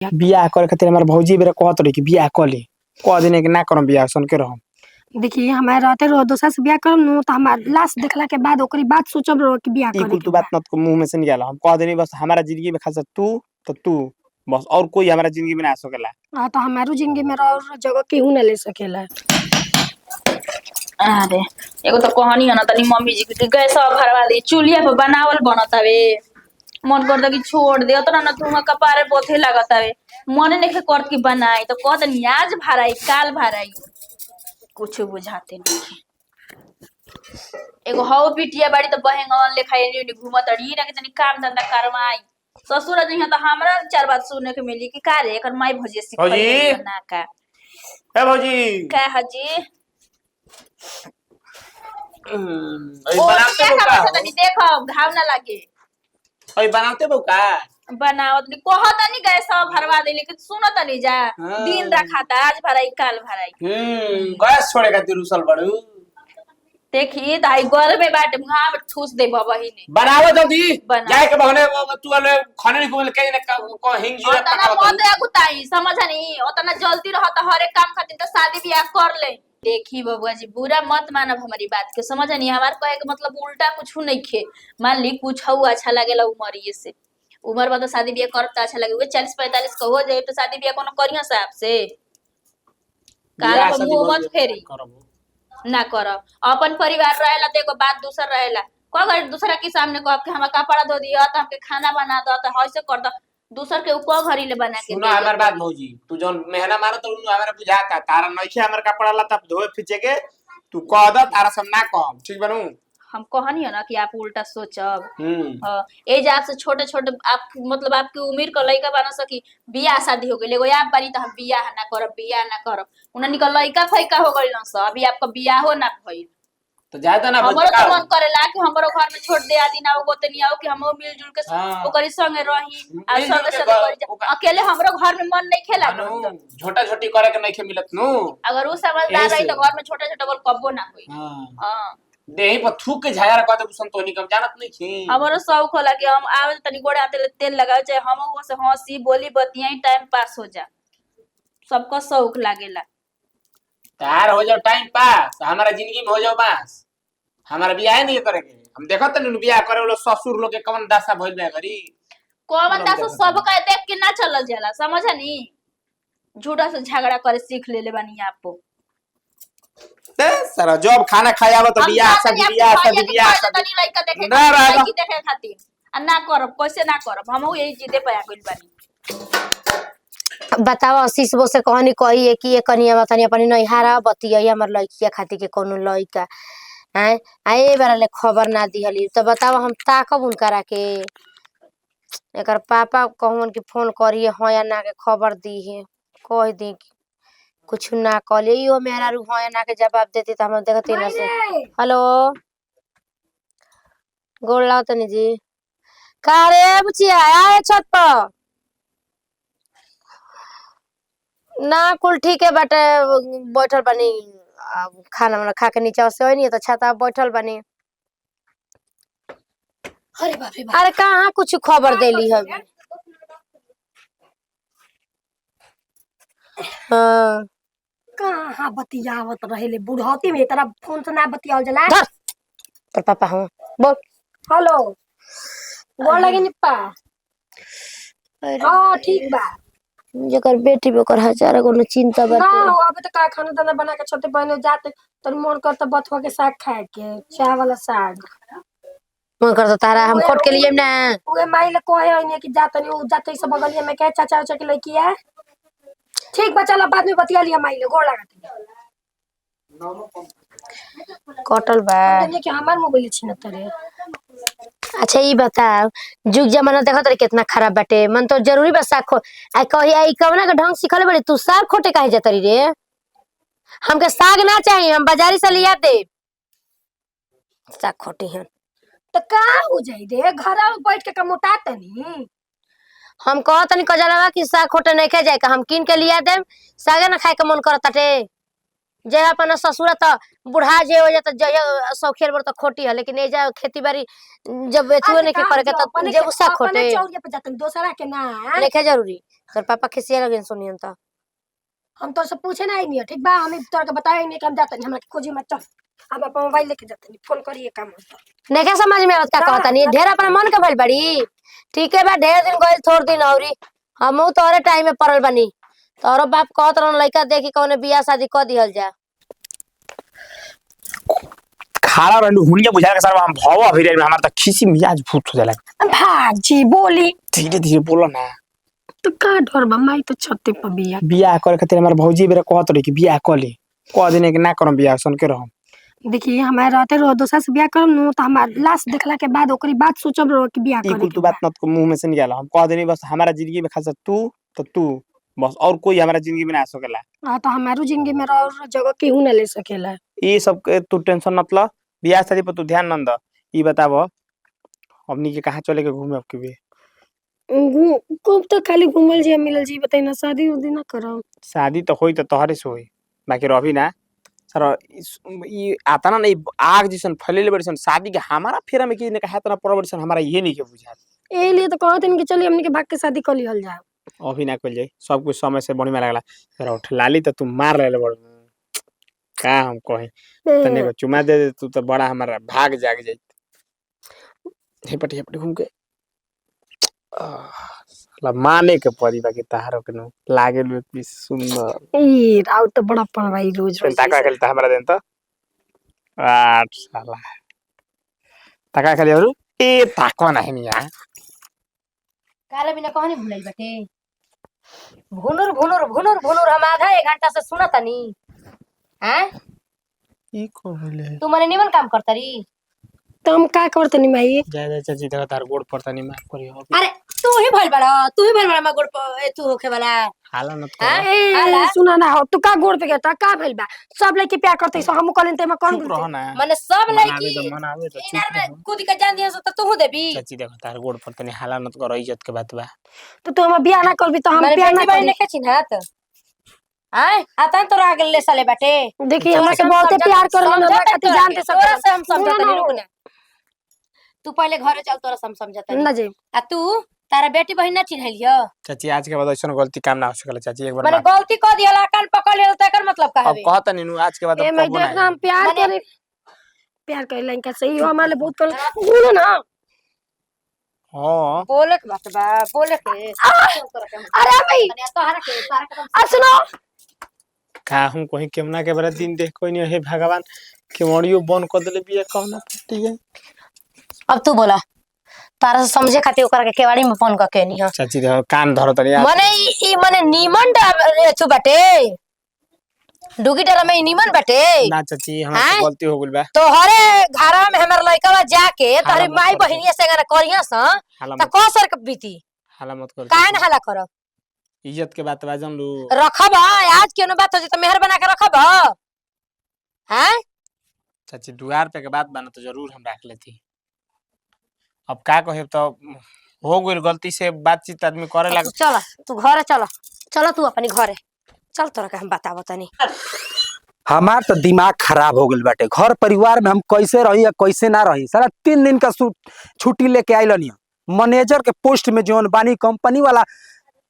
बियाह करे खातिर हमार भौजी बेरा कहत रही कि बियाह कर ले कह दिन के ना करम बियाह सन के रहम। देखिए हमारे रहते रहो दोसर से बियाह करम नु तो हमार लाश देखला के बाद ओकरी बात सोचब रहो कि बियाह ई करे कुल के तू बा। बात मत को मुंह में से निकाल हम कह देनी बस हमारा जिंदगी में खासा तू तो तू बस और कोई हमारा जिंदगी में ना आ सकेला। हां तो हमारो जिंदगी में और जगह केहू ना ले सकेला। अरे एगो तो कहानी है ना तनी मम्मी जी के गैस भरवा दी चूल्हा पे बनावल बनत हवे मन करता कि छोड़ दे तो ना तुम कपारे पोथे लगत हवे मन नहीं करत कि बनाई तो कहत नहीं आज भराई काल भराई कुछ बुझाते नहीं। एगो हौ बिटिया बाड़ी तो बहेंगन लेखा एनी घूमत अड़ी ना कि तनी काम धंधा करवाई ससुर जी तो हमरा चार बात सुनने के मिली कि का रे एकर माई भजे सिखई ना का ए भौजी का हजी ओई ओ बनाते क्या बका खबर तनी देखो घाव ना लागे ओई बनाते बका बनावत नहीं कहत नहीं गए सब भरवा दे लेकिन सुनत नहीं जा दिन रखाता आज भराई काल भराई गैस छोड़े खातिर रुसल बड़ू देखी ताई गोर में बाटे मुहा में ठूस दे बबही ने बनाओ जल्दी बना। जाए के बहने तू वाले खाने नहीं को के को हिंग जीरा ओतना पकावत मत अगुताई समझनी ओतना जल्दी रहता हर एक काम खातिर तो शादी ब्याह कर ले। देखी बबुआ जी बुरा मत मानब हमारी बात के समझनी हमार कहे के मतलब उल्टा कुछ नहीं खे मान ली कुछ अच्छा लगेला उमरिए से उम्र में तो शादी ब्याह करब तो अच्छा लगे 40-45 का हो जाए तो शादी ब्याह कोनो करियो साहब से काला मुंह मत फेरी ना करब अपन परिवार रहेला तो एगो बात दूसर रहेला को घर दूसरा के सामने कहब कि हमरा कपड़ा धो दिया त हमके खाना बना दो त हइसे कर दो दूसर के को घरी ले बना के सुना हमार बात भौजी तू जोन मेहना मारो तो हमरा बुझाता तारा नइखे हमर कपड़ा लता धोए फिचे के तू कह द तारा सब ना कहम ठीक बनू हम कहनी है ना कि आप उल्टा सोचब ए जे आपसे छोटे छोटे आप मतलब आपकी उम्र का लड़का बना सकी बियाह शादी हो गई एगो आप बारी तो हम बियाह ना करब उन्हें निकल लड़का फैका हो गई ना सब अभी आपका बियाह हो ना भइल तो जाता ना हमरो तो मन करेला कि हमरो घर में छोड़ दे आदि ना वो तनी आओ कि हम मिलजुल के ओकरी संगे रही आ संगे संगे करी अकेले हमरो घर में मन नहीं खेला छोटा छोटी करे के नहीं खे मिलत नु अगर वो समझदार रही तो घर में छोटा छोटा बोल कब्बो ना होई हां देही पर थूक के झाया रखा तो संतोनी कम जानत नहीं छी हमरो शौक होला कि हम आवे तनी गोड़े हाथे तेल लगावे चाहे हम वो से हंसी बोली बतियाई टाइम पास हो जा सबका शौक लागेला तार हो जाओ टाइम पास हमारा जिंदगी में हो जाओ बस हमारा बियाह नहीं करेंगे हम देखत नहीं बियाह करे वाला ससुर लोग के कवन दशा भइल बा घरी कौन दशा सब का देख के ना चलल जाला समझनी झूठा से झगड़ा करे सीख लेले बानी आपको ते सारा जॉब खाना खाया तो बियाह शादी तनी लइका देखे लइकी देखे खातिर आ ना करब कैसे ना करब हम यही जिदे पे आ गइल बानी। बताओ आशीष वो से कहनी कही है कि ये कनिया बतानी अपनी नैहारा बतिया हमर लइकिया खातिर के कोनो लइका हैं आए बार ले खबर ना दिहली तो बताओ हम ताकब उनकरा के एकर पापा कहवन कि फोन करिए हो या ना के खबर दी है कह दी कुछ ना कहले यो मेरा रू हो या ना के जवाब देती तो हम देखते ना से हेलो गोड़ लाओ तनी जी का रे बुचिया आए छत पर ना कुल ठीक है बट बैठल बनी खाना वाना खा के नीचे से नहीं तो छत बैठल बनी। अरे बाप रे बाप अरे कहाँ कुछ खबर देली है हाँ कहाँ बतियावत रहेले बुढ़ौती में तेरा फोन से ना बतियाल जला तो पापा हूँ बोल हेलो बोल लगे निप्पा हां ठीक बा जेकर बेटी बेकर हजार को चिंता बाटे ना अबे तो का खाना दाना बना के छोटे बहने जाते तो मन करता बथुआ के साग खाए के चाय वाला साग मन करता तारा हम खोट के लिए ना ओए माई ले कोहे होइने कि जातनी उ जाते सब बगलिया में के चाचा उचा के लड़की है ठीक बा चल बाद में बतिया लिया माई ले गोड़ लगाते कटल बा देखिए कि हमार मोबाइल छीन तरे। अच्छा ये बताओ जुग जमाना देखत रे कितना खराब बाटे मन तो जरूरी बस साख आ कही आई कवना के ढंग सिखले बड़ी तू साग खोटे काहे जतरी रे हमके साग ना चाहिए हम बाजारी से लिया दे साग खोटे हैं तो का हो जाई रे घर में बैठ के मोटा तनी हम कहत तनी कजलवा कि साग खोटे नहीं खे जाए हम किन के लिया दे सागे ना खाए के मन करत टे जे अपन ससुर त बुढ़ा जे हो जाता जय सौखेर बर त खोटी है, लेकिन ए जा खेती बाड़ी जब एथुए नहीं के करे के त जे उसा खोटे चौरिया पे जातन दोसरा के ना लेके जरूरी तोर पापा खिसिया लगे सुनियन त हम तो से पूछे ना नहीं ठीक बा, हम तोर के बताए नहीं कि हम जातन हमरा के खोजी मत चल, हम अपन मोबाइल लेके जातन फोन करिए काम होता नहीं के समझ में आवत का कहता नहीं ढेर अपना मन के भइल बड़ी ठीक है बा ढेर दिन गइल थोड़ दिन औरी हमहू तोरे टाइम में पड़ल बनी तोरो बाप कहत रहन लइका देखी कौने बियाह शादी क दिहल जा खारा रहलू हुनिया बुझा के सर हम भव अभी रे हमार त खिसी मिजाज फूट हो जाला। भाजी बोली धीरे धीरे बोलो ना। तो का डर बा माई तो छते पर बियाह करे खातिर हमार भौजी बेरा कहत रही कि बियाह क ले क दिन के ना करम बियाह सन के रहम। देखिए हमारे रहते रहो दोसरा से बियाह करम नु तो हमार लाश देखला के बाद ओकरी बात सोचब रहो कि बियाह करे तू बात मत को मुंह में से निकाल हम कह देनी बस हमारा जिंदगी में खासा तू बस और कोई हमारा जिंदगी में ना आ सकेला। हां तो हमारो जिंदगी में और जगह केहू ना ले सकेला। ये सब के तू टेंशन मत ल बियाह शादी पर तू ध्यान न द। ई बताबो हमनी के कहां चले के घूमे अब के भी खूब तो खाली घूमल जी मिलल जी बताई ना शादी उदी ना करम। शादी तो होई तो तोहरे से होई बाकी रही ना सर ई आता ना नहीं आग जैसन फैलेले बड़ी सन शादी के हमारा फेरा में की ने कहा तना पर बड़ी सन हमारा ये नहीं के बुझा ए लिए तो कहत कि चलिए हमनी के भाग के शादी कर लिहल जाए अभी ना कल जाई सब कुछ समय से बड़ी में लागला तेरा उठ लाली तो तू मार लेले बड़ का हम कहे तने को चुमा दे तू तो बड़ा हमारा भाग जाग जाई हेपटी घूम के साला माने के परी बाकी तारो के नु लागे लो भी सुंदर ई राव तो बड़ा पन भाई रोज रोज ताका खेलता हमरा देन तो आठ साला ताका खेली और ए ताको नहीं निया काले बिना कहानी भुलाई बटे भुनुर भुनुर भुनुर भुनुर हम आधा 1 घंटा से सुना तनी हैं ई को होले तू मने निमन काम करता री तो हम का करत नहीं माई जाय चाची देखा तार गोड़ पड़ता नहीं माफ करी हो अरे तू ही भइल बड़ा मैं गोड़ तू होखे वाला हाला न ए सुना ना हो तू का गोड़ पे गेता का भइल बा सब लड़की प्यार करते सो हम कहलन ते में कौन चुप रहो ना माने सब लड़की तो मन आवे तो इनार चुप में रहो कूद के जान दिया सो तू देबी चाची देखो तार गोड़ पड़ता नहीं हाला न करो इज्जत के बात बा तो तू हम बियाह ना करबी तो हम माने प्यार ना बेटी बहन करी ने के चिन्हत आय आता तो आगे ले साले बाटे देखिए हमरा से बहुत प्यार करलन हमरा खातिर जानते सब तोरा से हम समझत नहीं रुक ना तू पहले घरे चल तोरा हम समझत ना जी आ तू तारा बेटी बहन ना चिन्हलियो चाची आज के बाद ऐसा गलती काम ना हो सकला चाची एक बार माने गलती क दियला कान पकड़ लेल त एकर मतलब का अब हवे कहता नहीं आज के बाद ए अब मैं कबो देख ना हम प्यार करे लइका सही हो हमारे बहुत कर बोलो ना हां बोले के बात बा बोले के अरे भाई तोहरा के तारा के सुनो का हम कहीं केमना के बड़ा दिन देख कोई नहीं हे भगवान केवड़ियो बन कर देले बिया कहना ठीक है अब तू बोला तारा से समझे खातिर ओकरा के केवाड़ी में फोन करके नहीं ह चाची देखो कान धरो तनी यार माने ई माने नीमन तू बाटे डुगी डरा में नीमन बाटे ना चाची हमरा गलती हो गइल बा तोहरे घरवा में हमर लइकावा जाके तोहरे मत माई करो। बहिनिया से अगर करिया स हाला त मत क सर के बीती हाला मत कर काहे ना हला करब इज्जत के बात बा जम लू रखब आज केनो बात हो जे त मेहर बना के रखब हैं चाची दुआर पे के बात बना तो जरूर हम रख लेती अब का कहे तो हो गइल गलती से बातचीत आदमी करे लग चल तू घरे चल तू अपनी घरे चल तोरा के हम बतावो तनी हमार तो दिमाग खराब हो गइल बाटे। घर परिवार में हम कैसे रही या कैसे ना रही। साला 3 दिन का छुट्टी लेके आइलनी मैनेजर के पोस्ट में जोन बानी कंपनी वाला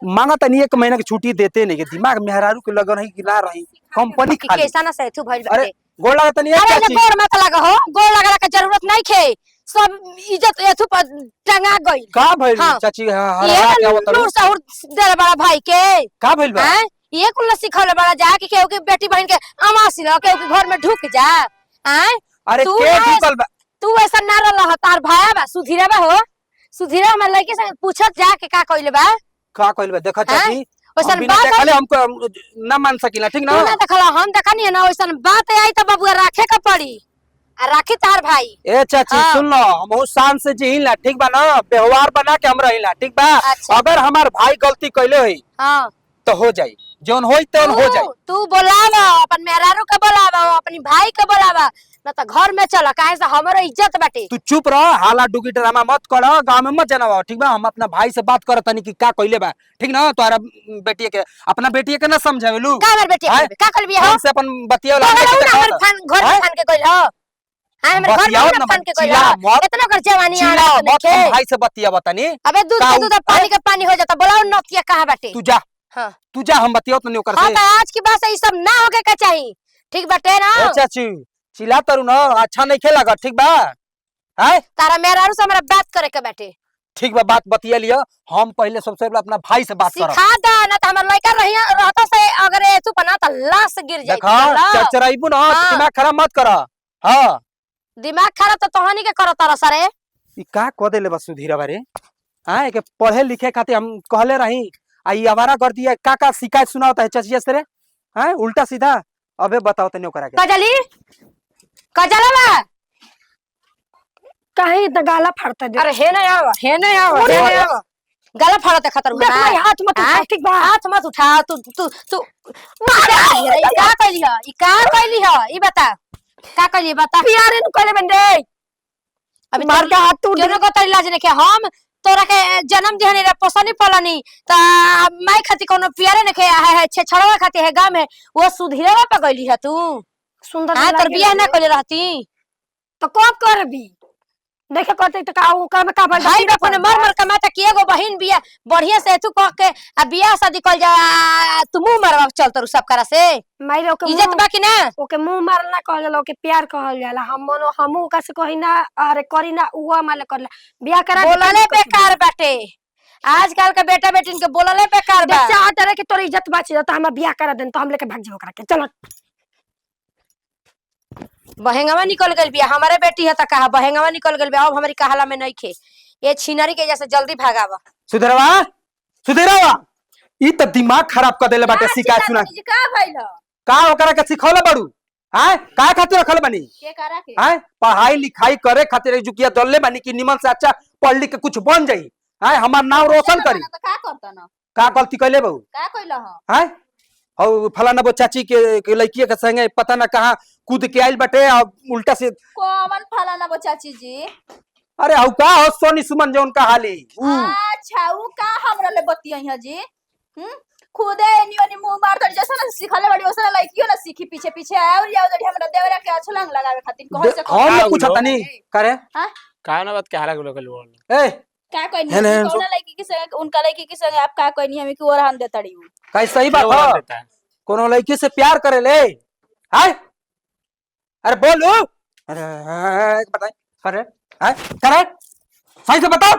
मांगत नहीं 1 महीना की छुट्टी देते नहीं। दिमाग मेहरारू के लगन है कि ना रही कंपनी खाली कैसा ना से तू भइल अरे बाटे गोड़ लागत नहीं अरे चाची गोड़ मत लगा हो गोड़ लगला के जरूरत नहीं खे सब इज्जत एथु पर टंगा गई का भइल हाँ। चाची ये क्या होता लूर सहूर दे बड़ा भाई के का भइल बा हैं ये कुल सिखल बड़ा जा कि केहू के बेटी बहन के अमासी ल केहू के घर में ढुक जा हैं अरे तू के ना- ढुकल बा तू ऐसा ना रह तार भाया बा सुधीरा बा हो सुधीरा में लड़के से पूछत जा के का कइले बा का कइल बा देखा चाची ओसन हम बिना बात देखले हमको ना मान सकिला ठीक तू ना ना देखला हम देखनी ना ओसन बात आई त बबुआ राखे का पड़ी आ राखी तार भाई ए चाची हाँ। सुन लो हम शान से जिहिला ठीक बा ना व्यवहार बना के हम रहिला ठीक बा अच्छा। अगर हमार भाई गलती कइले होई हां तो हो जाई जोन होई तो हो जाई तू बोलावा अपन मेहरारू के बोलावा अपनी भाई के बोलावा ना तो घर में चला, काहे से हमारा इज्जत बाटे। तू चुप रह, हाला डुगी ड्रामा मत कर, गांव में मत जाना, ठीक बा? हम अपना भाई से बात करत तनी कि का कइले बा, ठीक ना? तोरा बेटी के अपना बेटी के ना समझावेलू का हमर बेटी का कर बिया हो हम से अपन बतिया घर में फान के कइल हो। हां हमर घर में फान के कइल हो, इतना कर जवानी आ रहा है। भाई से बतिया बतानी। अबे दूध के दूध पानी के पानी हो जाता, बोलाओ नतिया कहां बाटे। तू जा, हां तू जा, हम बतिया तनी ओकर से। हां तो आज की बात है, ई सब ना होके का चाहिए, ठीक बाटे ना? ए चाची चिल्ला तरू ना, अच्छा नहीं खेला, ठीक बा? हैं तारा मेहरारू से हमरा बात करे के बाटे। ठीक बा, बात बतिया लिया। हम पहले सबसे पहले अपना भाई से बात करब। सिखा दा ना त हमर लइका रहता से अगर तू पना त लाश गिर जाई। देखा चरचराइबू ना, हाँ। दिमाग खराब मत कर। हां दिमाग खराब तो तोहनी के करत तारा सरे। ई का क देले बस सुधीरा बारे। हां के पढ़े लिखे खातिर हम कहले रही, आ ई आवारा कर दिया। का शिकायत सुनावता है चचिया से रे? हैं उल्टा सीधा। अबे बताओ तनी ओकरा के। कजली कजलवा कहीं तो गाला फाड़ता दे। अरे हे नहीं आवा, हे नहीं आवा, हे नहीं आवा। गला फाड़त खतर देख भाई हाथ मत उठा, ठीक बा? हाथ मत उठा। तू का कइली ह? ई का कइली ह? ई बता का कइली बता। प्यारे नु कहले बंदे अभी मार के हाथ टूट केनो को तरी लाज ने के हम तोरा के जन्म दिहनी रे पोसनी पलनी त माई खाती कोनो प्यारे ने के है छे छड़वा खाती है गांव में वो सुधीरवा पे गइली है तू। सुंदर हां तर बियाह ना कइले रहती तो कब करबी? देखे कहते तो का का में का भाई अपन मर मर कमाता कि एगो बहिन बिया बढ़िया से तू कह के आ बियाह शादी कइल जा, तू मुंह मारवा चल तरू सब करा से। माइरो के इज्जत बाकी ना ओके मुंह मारना कहल जाला, ओके प्यार कहल जाला। हमू का से कही ना, अरे करी ना उवा माले करला बियाह करा के बोलले बेकार बाटे। आजकल के बेटा बेटिन के बोलले बेकार बा। देख चाहत रहे कि तोर इज्जत बाची त हम बियाह करा देन तो हम लेके भाग जेबो करा के। चल बहेंगवा निकल गइल बिया, हमारे बेटी है त कहा बहेंगवा निकल गइल बिया, अब हमारी कहाला में नहीं खे। ये छिनरी के जैसे जल्दी भागावा। सुधीरवा सुधीरवा ई त दिमाग खराब कर देले बाटे। शिकायत सुना जी का भइल ह? का ओकरा के सिखौले बड़ू? हैं का खातिर रखल बनी? के करा के हैं पढ़ाई लिखाई करे खातिर एजुकिया दल्ले बनी कि निमन से अच्छा पढ़ लिख के कुछ बन जाई। हैं हमार नाम रोशन करी। तो का करता न? का गलती कइले बहू? का कइल ह? हैं और फलाना वो चाची के लड़की के संगे पता ना कहां कूद के आइल बटे और उल्टा से। कौन फलाना बो चाची जी? अरे हौ का हो सोनी सुमन जौन का हाली अच्छा ऊ का हमरा ले बतिया ह जी? खुदे एनी मुंह मार दड़ जैसा ना सिखले बड़ी ओसना लइकियो ना सीखी पीछे पीछे और जाओ दड़ी हमरा देवरा के अछलंग लगावे खातिर कह से हम ना पूछा तनी करे। हां का ना बात के हारा गुलो बोल ए का कहनी कौन लड़की के संग उनका लड़की के संग आप का कहनी हमें कि और हम देतड़ी हूं? कई सही बात हो, कोनो लड़की से प्यार करे ले। हाय अरे बोलो, अरे बताए करे हाय करे सही से बताओ।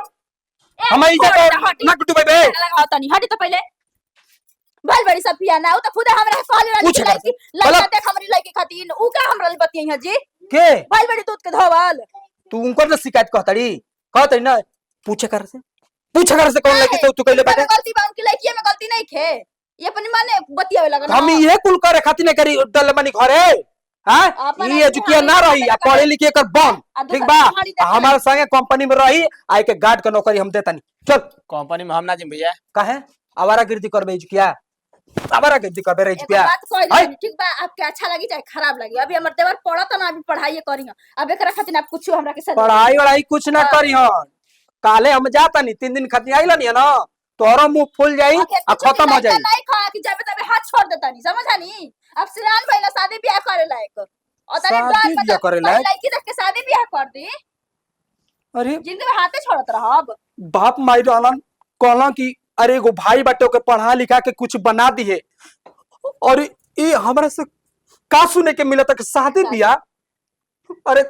हम इज्जत ना कुटू बे लगाओ तनी हटी तो पहले भाई बड़ी सब पिया ना उ तो खुद हमरा कहले रही लड़की लड़का देख हमरी लड़की खातिर उ का हमरा ले बतिया ह जी? के भाई बड़ी दूध के धोवल तू उनको ना शिकायत कहतड़ी ना पूछे कर से कौन लड़की से तू कहले बाटे? गलती बा उनकी लड़की में गलती नहीं खे, ये अपनी माने बतियावे लगन। हम ये कुल करे खातिर नहीं करी डल बनी घरे। हां ई एजुकिया ना रही आ पढ़े लिखे कर बम ठीक बा। हमारे संगे कंपनी में रही आई के गार्ड के नौकरी हम देतानी। चल कंपनी में हम ना जिम भैया। काहे आवारागर्दी करबे एजुकिया? आवारागर्दी करबे रे एजुकिया? बात कहली ठीक बा, आपके अच्छा लगी चाहे खराब लगी, अभी हमर देवर पढ़त ना, अभी पढ़ाई करी ह। अब एकरा खातिर आप कुछ हमरा के पढ़ाई वढ़ाई कुछ ना करी ह। काले हम जाता नहीं 3 दिन खातिर आइला नहीं ना तोरो मुंह फूल जाई आ खत्म हो जाई। नहीं खा कि जाबे तबे हाथ छोड़ देता नहीं, समझानी? अब सिरान भइला शादी ब्याह करे लायक और तने शादी ब्याह करे लायक लड़की देख के शादी ब्याह कर दी। अरे जिंदगी में हाथे छोड़त रहब। बाप माई रहलन कहला कि अरे एगो भाई बाटे के पढ़ा लिखा के कुछ बना दिए और ये हमरा से का सुने के मिलता कि शादी ब्याह। अरे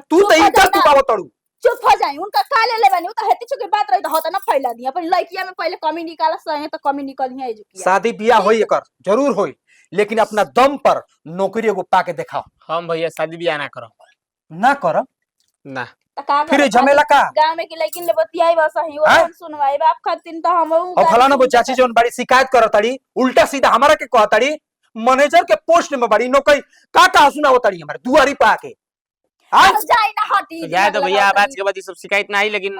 तू तो इज्जत चुकावत तड़ू। चुप हो जाई, उनका का ले लेबनी उ तो हेती चुके बात रही तो होता ना फैला दी। अपन लड़किया में पहले कमी निकाला सहे तो कमी निकली है एजुकिया। शादी ब्याह होई एकर जरूर होई, लेकिन अपना दम पर नौकरी एगो पाके दिखाओ। हम भैया शादी ब्याह ना करब। ना करब ना फिर झमेला का? गांव में की लड़की ले बतियाई बस ही वो सुनवाई बाप खातिर तो हम और फलाना वो चाची जोन बड़ी शिकायत करतड़ी उल्टा सीधा हमरा के कहतड़ी मैनेजर के पोस्ट में बड़ी नौकरी का सुनावतड़ी हमरे दुआरी पे आके। जाई ना हटी जाए तो भैया आज के बाद ये सब शिकायत ना आई, लेकिन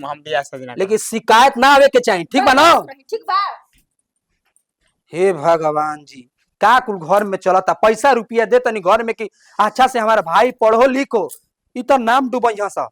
हम ब्याह शादी ना। लेकिन शिकायत ना आवे के चाहिए, ठीक बा ना? ठीक बा। हे भगवान जी का कुल घर में चलता, पैसा रुपया दे तनी घर में कि अच्छा से हमारा भाई पढ़ो लिखो, इ तो नाम डूबई सा।